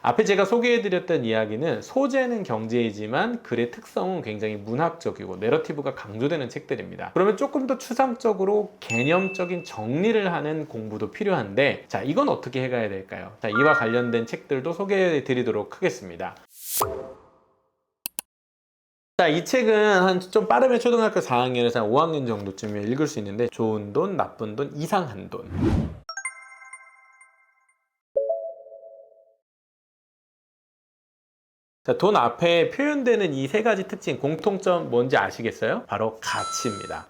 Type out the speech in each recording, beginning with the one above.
앞에 제가 소개해드렸던 이야기는 소재는 경제이지만 글의 특성은 굉장히 문학적이고 내러티브가 강조되는 책들입니다. 그러면 조금 더 추상적으로 개념적인 정리를 하는 공부도 필요한데, 자, 이건 어떻게 해가야 될까요? 자, 이와 관련된 책들도 소개해드리도록 하겠습니다. 자, 이 책은 한 좀 빠르면 초등학교 4학년에서 한 5학년 정도쯤에 읽을 수 있는데, 좋은 돈, 나쁜 돈, 이상한 돈. 자, 돈 앞에 표현되는 이 세 가지 특징, 공통점 뭔지 아시겠어요? 바로 가치입니다.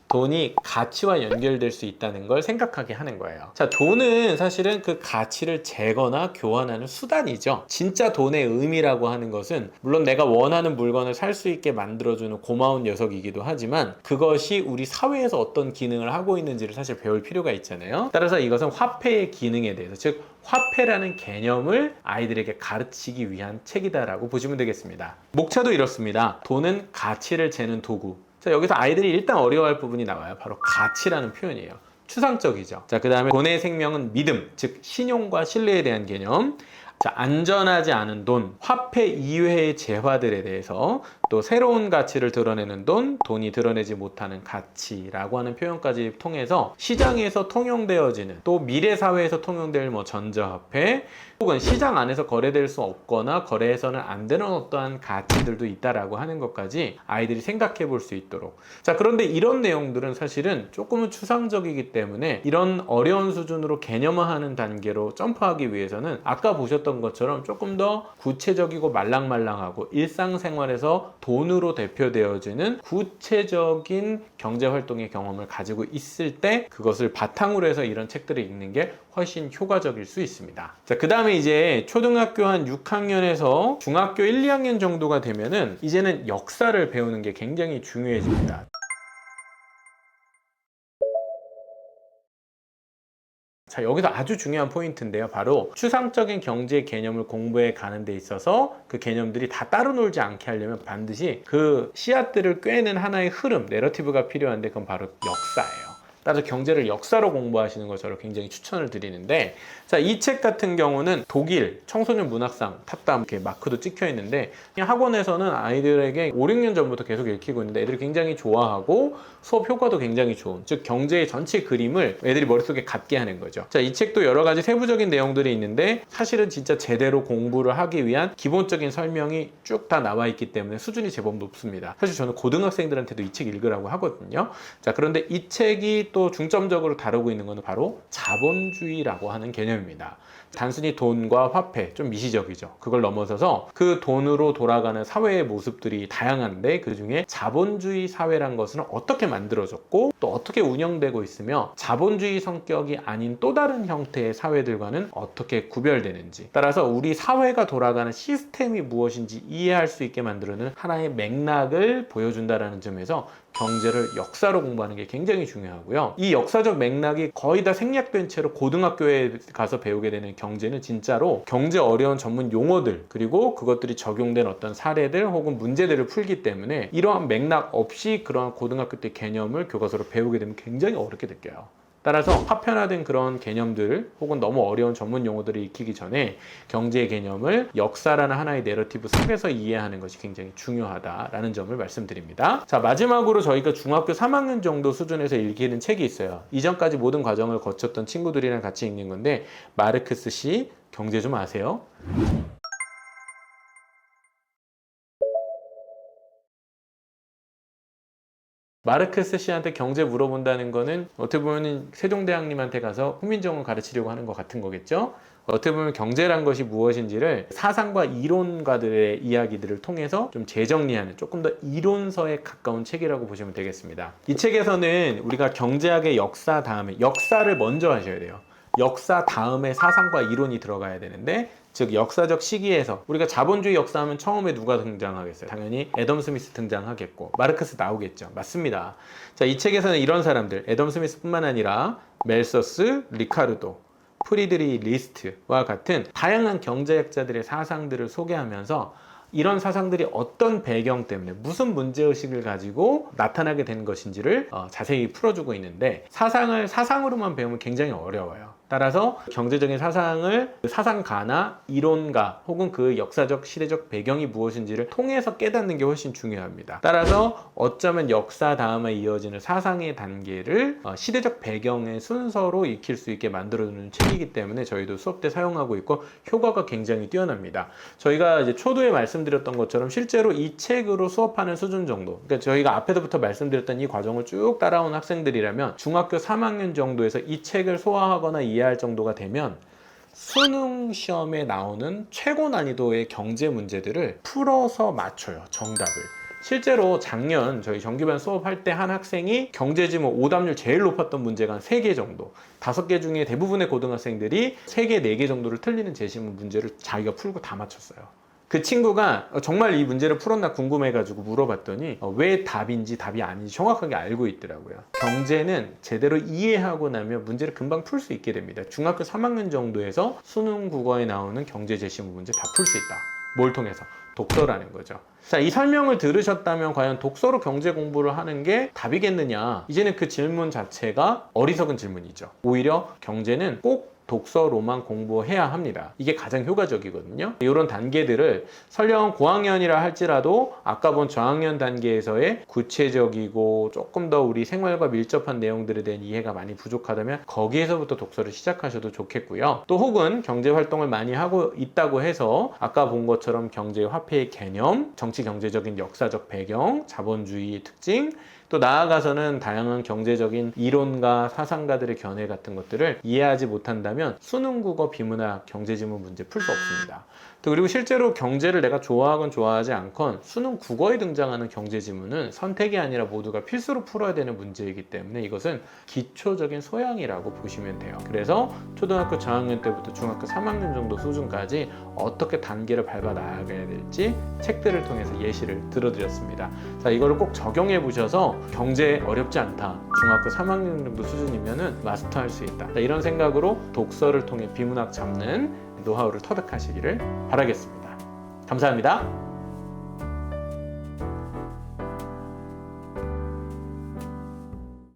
돈이 가치와 연결될 수 있다는 걸 생각하게 하는 거예요. 자, 돈은 사실은 그 가치를 재거나 교환하는 수단이죠. 진짜 돈의 의미라고 하는 것은 물론 내가 원하는 물건을 살 수 있게 만들어주는 고마운 녀석이기도 하지만, 그것이 우리 사회에서 어떤 기능을 하고 있는지를 사실 배울 필요가 있잖아요. 따라서 이것은 화폐의 기능에 대해서, 즉 화폐라는 개념을 아이들에게 가르치기 위한 책이다라고 보시면 되겠습니다. 목차도 이렇습니다. 돈은 가치를 재는 도구. 자, 여기서 아이들이 일단 어려워할 부분이 나와요. 바로 가치라는 표현이에요. 추상적이죠. 자, 그 다음에 돈의 생명은 믿음, 즉 신용과 신뢰에 대한 개념. 자, 안전하지 않은 돈, 화폐 이외의 재화들에 대해서, 또 새로운 가치를 드러내는 돈, 돈이 드러내지 못하는 가치라고 하는 표현까지 통해서 시장에서 통용되어지는, 또 미래 사회에서 통용될 전자화폐, 혹은 시장 안에서 거래될 수 없거나 거래해서는 안 되는 어떠한 가치들도 있다라고 하는 것까지 아이들이 생각해 볼 수 있도록. 자, 그런데 이런 내용들은 사실은 조금은 추상적이기 때문에 이런 어려운 수준으로 개념화하는 단계로 점프하기 위해서는 아까 보셨던 것처럼 조금 더 구체적이고 말랑말랑하고 일상생활에서 돈으로 대표되어지는 구체적인 경제활동의 경험을 가지고 있을 때 그것을 바탕으로 해서 이런 책들을 읽는 게 훨씬 효과적일 수 있습니다. 자, 그 다음에 이제 초등학교 한 6학년에서 중학교 1, 2학년 정도가 되면은 이제는 역사를 배우는 게 굉장히 중요해집니다. 자, 여기서 아주 중요한 포인트인데요. 바로 추상적인 경제 개념을 공부해 가는 데 있어서 그 개념들이 다 따로 놀지 않게 하려면 반드시 그 씨앗들을 꿰는 하나의 흐름, 내러티브가 필요한데, 그건 바로 역사예요. 따라서 경제를 역사로 공부하시는 걸 저를 굉장히 추천을 드리는데, 자, 이 책 같은 경우는 독일 청소년 문학상 탔다 이렇게 마크도 찍혀 있는데, 학원에서는 아이들에게 5, 6년 전부터 계속 읽히고 있는데 애들이 굉장히 좋아하고 수업 효과도 굉장히 좋은, 즉 경제의 전체 그림을 애들이 머릿속에 갖게 하는 거죠. 자, 이 책도 여러 가지 세부적인 내용들이 있는데 사실은 진짜 제대로 공부를 하기 위한 기본적인 설명이 쭉 다 나와 있기 때문에 수준이 제법 높습니다. 사실 저는 고등학생들한테도 이 책 읽으라고 하거든요. 자, 그런데 이 책이 또 중점적으로 다루고 있는 것은 바로 자본주의라고 하는 개념입니다. 단순히 돈과 화폐, 좀 미시적이죠. 그걸 넘어서서 그 돈으로 돌아가는 사회의 모습들이 다양한데, 그 중에 자본주의 사회란 것은 어떻게 만들어졌고 또 어떻게 운영되고 있으며 자본주의 성격이 아닌 또 다른 형태의 사회들과는 어떻게 구별되는지, 따라서 우리 사회가 돌아가는 시스템이 무엇인지 이해할 수 있게 만들어내는 하나의 맥락을 보여준다는 점에서 경제를 역사로 공부하는 게 굉장히 중요하고요. 이 역사적 맥락이 거의 다 생략된 채로 고등학교에 가서 배우게 되는 경제는 진짜로 경제 어려운 전문 용어들, 그리고 그것들이 적용된 어떤 사례들 혹은 문제들을 풀기 때문에 이러한 맥락 없이 그러한 고등학교 때 개념을 교과서로 배우게 되면 굉장히 어렵게 느껴요. 따라서 파편화된 그런 개념들 혹은 너무 어려운 전문 용어들을 익히기 전에 경제의 개념을 역사라는 하나의 내러티브 속에서 이해하는 것이 굉장히 중요하다라는 점을 말씀드립니다. 자, 마지막으로 저희가 중학교 3학년 정도 수준에서 읽히는 책이 있어요. 이전까지 모든 과정을 거쳤던 친구들이랑 같이 읽는 건데, 마르크스 씨 경제 좀 아세요? 마르크스 씨한테 경제 물어본다는 거는 어떻게 보면 세종대왕님한테 가서 훈민정음 가르치려고 하는 것 같은 거겠죠? 어떻게 보면 경제란 것이 무엇인지를 사상과 이론가들의 이야기들을 통해서 좀 재정리하는, 조금 더 이론서에 가까운 책이라고 보시면 되겠습니다. 이 책에서는 우리가 경제학의 역사 다음에, 역사를 먼저 하셔야 돼요. 역사 다음에 사상과 이론이 들어가야 되는데, 즉 역사적 시기에서 우리가 자본주의 역사하면 처음에 누가 등장하겠어요? 당연히 애덤 스미스 등장하겠고 마르크스 나오겠죠. 맞습니다. 자, 이 책에서는 이런 사람들, 애덤 스미스뿐만 아니라 멜서스, 리카르도, 프리드리 리스트와 같은 다양한 경제학자들의 사상들을 소개하면서 이런 사상들이 어떤 배경 때문에 무슨 문제의식을 가지고 나타나게 된 것인지를 자세히 풀어주고 있는데, 사상을 사상으로만 배우면 굉장히 어려워요. 따라서 경제적인 사상을 사상가나 이론가 혹은 그 역사적 시대적 배경이 무엇인지를 통해서 깨닫는 게 훨씬 중요합니다. 따라서 어쩌면 역사 다음에 이어지는 사상의 단계를 시대적 배경의 순서로 익힐 수 있게 만들어주는 책이기 때문에 저희도 수업 때 사용하고 있고 효과가 굉장히 뛰어납니다. 저희가 이제 초도에 말씀드렸던 것처럼 실제로 이 책으로 수업하는 수준 정도, 그러니까 저희가 앞에서부터 말씀드렸던 이 과정을 쭉 따라온 학생들이라면 중학교 3학년 정도에서 이 책을 소화하거나 이해할 정도가 되면 수능 시험에 나오는 최고 난이도의 경제 문제들을 풀어서 맞춰요, 정답을. 실제로 작년 저희 정규반 수업할 때 한 학생이 경제지문 오답률 제일 높았던 문제가 한 3개 정도, 5개 중에 대부분의 고등학생들이 3개, 4개 정도를 틀리는 제시문 문제를 자기가 풀고 다 맞췄어요. 그 친구가 정말 이 문제를 풀었나 궁금해가지고 물어봤더니 왜 답인지 답이 아닌지 정확하게 알고 있더라고요. 경제는 제대로 이해하고 나면 문제를 금방 풀 수 있게 됩니다. 중학교 3학년 정도에서 수능 국어에 나오는 경제 제시문 문제 다 풀 수 있다. 뭘 통해서? 독서라는 거죠. 자, 이 설명을 들으셨다면 과연 독서로 경제 공부를 하는 게 답이겠느냐? 이제는 그 질문 자체가 어리석은 질문이죠. 오히려 경제는 꼭 독서로만 공부해야 합니다. 이게 가장 효과적이거든요. 이런 단계들을 설령 고학년이라 할지라도 아까 본 저학년 단계에서의 구체적이고 조금 더 우리 생활과 밀접한 내용들에 대한 이해가 많이 부족하다면 거기에서부터 독서를 시작하셔도 좋겠고요. 또 혹은 경제 활동을 많이 하고 있다고 해서 아까 본 것처럼 경제 화폐의 개념, 정치 경제적인 역사적 배경, 자본주의의 특징, 또 나아가서는 다양한 경제적인 이론가, 사상가들의 견해 같은 것들을 이해하지 못한다면 수능 국어 비문학 경제지문 문제 풀 수 없습니다. 또 그리고 실제로 경제를 내가 좋아하건 좋아하지 않건 수능 국어에 등장하는 경제지문은 선택이 아니라 모두가 필수로 풀어야 되는 문제이기 때문에 이것은 기초적인 소양이라고 보시면 돼요. 그래서 초등학교 저학년 때부터 중학교 3학년 정도 수준까지 어떻게 단계를 밟아 나아가야 될지 책들을 통해서 예시를 들어드렸습니다. 자, 이거를 꼭 적용해 보셔서 경제 어렵지 않다, 중학교 3학년 정도 수준이면은 마스터할 수 있다, 이런 생각으로 독서를 통해 비문학 잡는 노하우를 터득하시기를 바라겠습니다. 감사합니다.